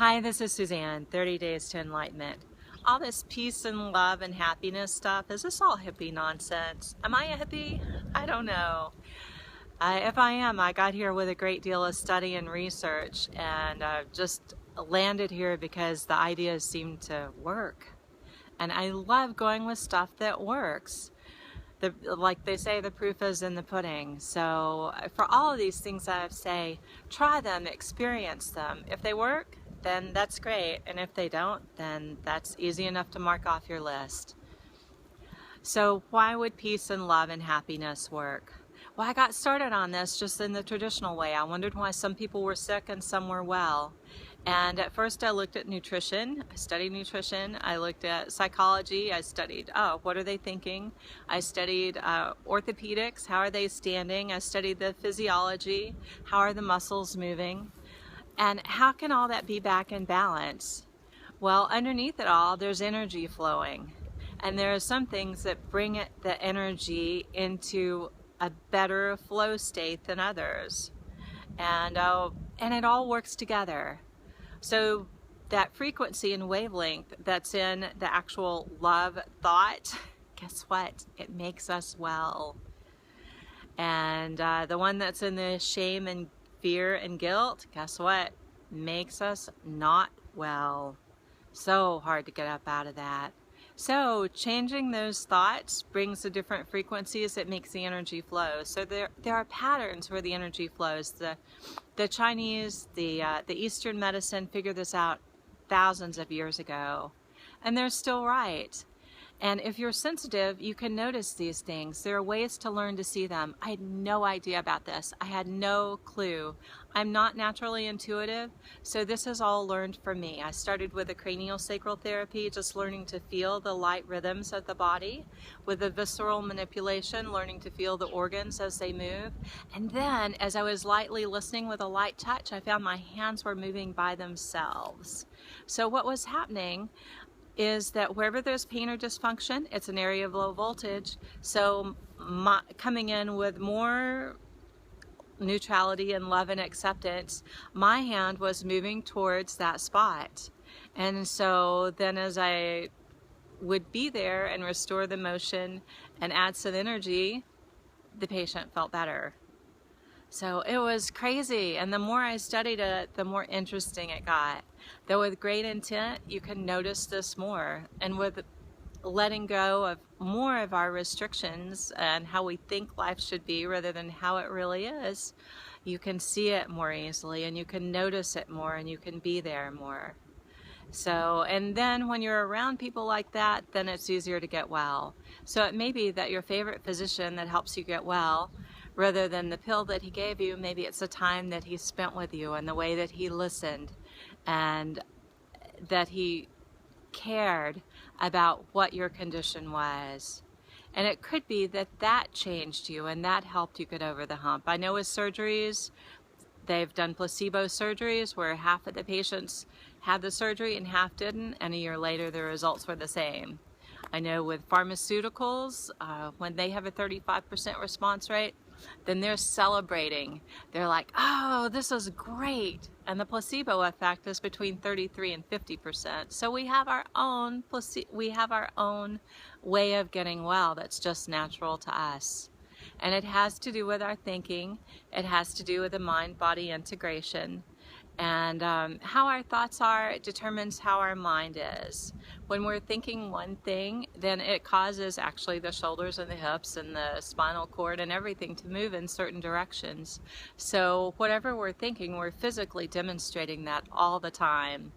Hi, this is Suzanne, 30 Days to Enlightenment. All this peace and love and happiness stuff, is this all hippie nonsense? Am I a hippie? I don't know. If I am, I got here with a great deal of study and research and just landed here because the ideas seem to work. And I love going with stuff that works. Like they say, the proof is in the pudding. So for all of these things I say, try them, experience them. If they work, then that's great. And if they don't, then that's easy enough to mark off your list. So why would peace and love and happiness work? Well, I got started on this just in the traditional way. I wondered why some people were sick and some were well. And at first I looked at nutrition. I studied nutrition. I looked at psychology. I studied, what are they thinking? I studied orthopedics. How are they standing? I studied the physiology. How are the muscles moving? And how can all that be back in balance? Well, underneath it all, there's energy flowing. And there are some things that bring the energy into a better flow state than others. And it all works together. So that frequency and wavelength that's in the actual love thought, guess what? It makes us well. And the one that's in the shame and fear and guilt, guess what? Makes us not well. So hard to get up out of that. So changing those thoughts brings the different frequencies that makes the energy flow. So there are patterns where the energy flows. The Chinese, the Eastern medicine figured this out thousands of years ago, and they're still right. And if you're sensitive, you can notice these things. There are ways to learn to see them. I had no idea about this. I had no clue. I'm not naturally intuitive, so this is all learned from me. I started with a cranial sacral therapy, just learning to feel the light rhythms of the body, with the visceral manipulation, learning to feel the organs as they move. And then, as I was lightly listening with a light touch, I found my hands were moving by themselves. So what was happening is that wherever there's pain or dysfunction, it's an area of low voltage. So coming in with more neutrality and love and acceptance, my hand was moving towards that spot. And so then as I would be there and restore the motion and add some energy, the patient felt better. So it was crazy, and the more I studied it, the more interesting it got. Though with great intent, you can notice this more. And with letting go of more of our restrictions and how we think life should be rather than how it really is, you can see it more easily, and you can notice it more, and you can be there more. So, and then when you're around people like that, then it's easier to get well. So it may be that your favorite physician that helps you get well, rather than the pill that he gave you, maybe it's the time that he spent with you and the way that he listened and that he cared about what your condition was. And it could be that that changed you and that helped you get over the hump. I know with surgeries, they've done placebo surgeries where half of the patients had the surgery and half didn't, and a year later the results were the same. I know with pharmaceuticals, when they have a 35% response rate, then they're celebrating. They're like, oh, this is great. And the placebo effect is between 33 and 50%. So we have our own way of getting well that's just natural to us. And it has to do with our thinking. It has to do with the mind-body integration. And how our thoughts are determines how our mind is. When we're thinking one thing, then it causes actually the shoulders and the hips and the spinal cord and everything to move in certain directions. So whatever we're thinking, we're physically demonstrating that all the time.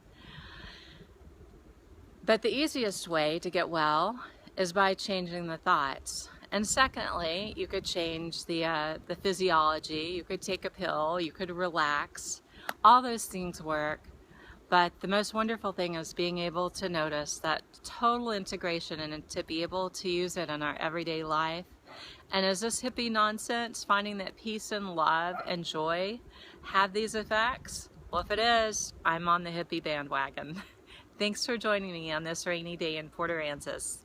But the easiest way to get well is by changing the thoughts. And secondly, you could change the physiology. You could take a pill. You could relax. All those things work, but the most wonderful thing is being able to notice that total integration and to be able to use it in our everyday life. And is this hippie nonsense, finding that peace and love and joy have these effects? Well, if it is, I'm on the hippie bandwagon. Thanks for joining me on this rainy day in Port Aransas.